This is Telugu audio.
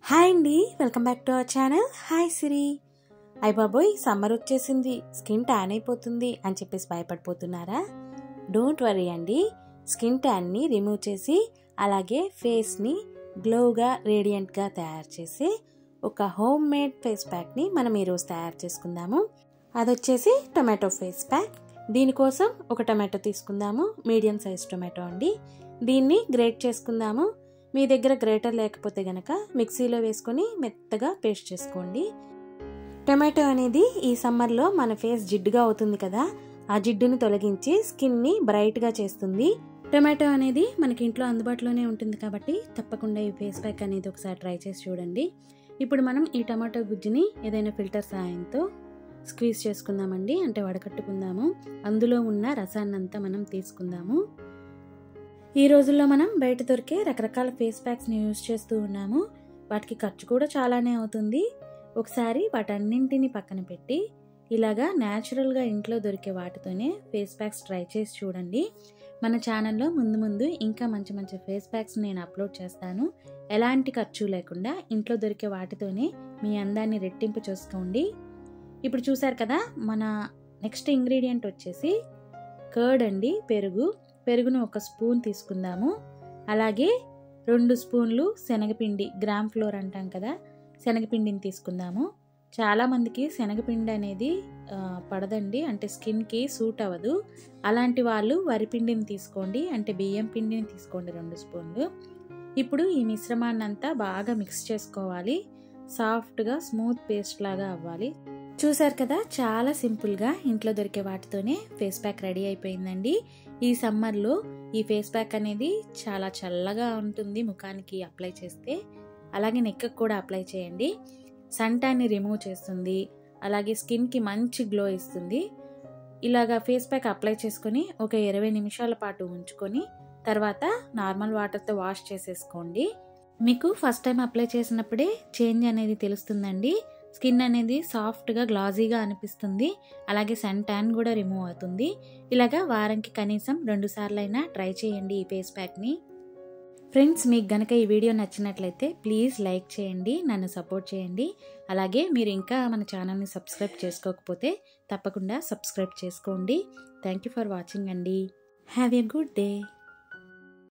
హాయ్ అండి, welcome back to our channel. Hi Siri. అయ్య బాబోయ్, సమ్మర్ వచ్చేసింది, స్కిన్ ట్యాన్ అయిపోతుంది అని చెప్పేసి భయపడిపోతున్నారా? డోంట్ వరీ అండి. స్కిన్ ట్యాన్ని రిమూవ్ చేసి అలాగే ఫేస్ని గ్లోగా రేడియంట్గా తయారు చేసి ఒక హోమ్ మేడ్ ఫేస్ ప్యాక్ని మనం ఈరోజు తయారు చేసుకుందాము. అదొచ్చేసి టొమాటో ఫేస్ ప్యాక్. దీనికోసం ఒక టొమాటో తీసుకుందాము, మీడియం సైజ్ టొమాటో అండి. దీన్ని గ్రేట్ చేసుకుందాము. మీ దగ్గర గ్రేటర్ లేకపోతే గనక మిక్సీలో వేసుకొని మెత్తగా పేస్ట్ చేసుకోండి. టొమాటో అనేది ఈ సమ్మర్లో మన ఫేస్ జిడ్డుగా అవుతుంది కదా, ఆ జిడ్డును తొలగించి స్కిన్ని బ్రైట్గా చేస్తుంది. టొమాటో అనేది మనకి ఇంట్లో అందుబాటులోనే ఉంటుంది కాబట్టి తప్పకుండా ఈ ఫేస్ ప్యాక్ అనేది ఒకసారి ట్రై చేసి చూడండి. ఇప్పుడు మనం ఈ టమాటో గుజ్జుని ఏదైనా ఫిల్టర్ సాయంతో స్క్వీజ్ చేసుకుందామండి, అంటే వడకట్టుకుందాము. అందులో ఉన్న రసాన్నంతా మనం తీసుకుందాము. ఈ రోజుల్లో మనం బయట దొరికే రకరకాల ఫేస్ ప్యాక్స్ని యూజ్ చేస్తూ ఉన్నాము. వాటికి ఖర్చు కూడా చాలానే అవుతుంది. ఒకసారి వాటన్నింటిని పక్కన పెట్టి ఇలాగా న్యాచురల్గా ఇంట్లో దొరికే వాటితోనే ఫేస్ ప్యాక్స్ ట్రై చేసి చూడండి. మన ఛానల్లో ముందు ముందు ఇంకా మంచి మంచి ఫేస్ ప్యాక్స్ నేను అప్లోడ్ చేస్తాను. ఎలాంటి ఖర్చు లేకుండా ఇంట్లో దొరికే వాటితోనే మీ అందాన్ని రెట్టింపు చేసుకోండి. ఇప్పుడు చూసారు కదా, మన నెక్స్ట్ ఇంగ్రీడియంట్ వచ్చేసి కర్డ్ అండి, పెరుగును ఒక స్పూన్ తీసుకుందాము. అలాగే 2 స్పూన్లు శనగపిండి, గ్రామ్ ఫ్లోర్ అంటాం కదా, శనగపిండిని తీసుకుందాము. చాలామందికి శనగపిండి అనేది పడదండి, అంటే స్కిన్కి సూట్ అవ్వదు. అలాంటి వాళ్ళు వరిపిండిని తీసుకోండి, అంటే బియ్యం పిండిని తీసుకోండి 2 స్పూన్లు. ఇప్పుడు ఈ మిశ్రమాన్ని అంతా బాగా మిక్స్ చేసుకోవాలి. సాఫ్ట్గా స్మూత్ పేస్ట్ లాగా అవ్వాలి. చూసారు కదా, చాలా సింపుల్గా ఇంట్లో దొరికే వాటితోనే ఫేస్ ప్యాక్ రెడీ అయిపోయిందండి. ఈ సమ్మర్లో ఈ ఫేస్ ప్యాక్ అనేది చాలా చల్లగా ఉంటుంది ముఖానికి అప్లై చేస్తే. అలాగే నెక్కి కూడా అప్లై చేయండి. సన్ ట్యాన్ని రిమూవ్ చేస్తుంది, అలాగే స్కిన్కి మంచి గ్లో ఇస్తుంది. ఇలాగా ఫేస్ ప్యాక్ అప్లై చేసుకొని ఒక 20 నిమిషాల పాటు ఉంచుకొని తర్వాత నార్మల్ వాటర్తో వాష్ చేసేసుకోండి. మీకు ఫస్ట్ టైం అప్లై చేసినప్పుడే చేంజ్ అనేది తెలుస్తుందండి. స్కిన్ అనేది సాఫ్ట్గా గ్లాజీగా అనిపిస్తుంది, అలాగే సన్ ట్యాన్ కూడా రిమూవ్ అవుతుంది. ఇలాగా వారానికి కనీసం 2 సార్లు అయినా ట్రై చేయండి ఈ ఫేస్ ప్యాక్ని. ఫ్రెండ్స్, మీకు గనక ఈ వీడియో నచ్చినట్లయితే ప్లీజ్ లైక్ చేయండి, నన్ను సపోర్ట్ చేయండి. అలాగే మీరు ఇంకా మన ఛానల్ని సబ్స్క్రైబ్ చేసుకోకపోతే తప్పకుండా సబ్స్క్రైబ్ చేసుకోండి. థ్యాంక్ యూ ఫర్ వాచింగ్ అండి. Have a good day.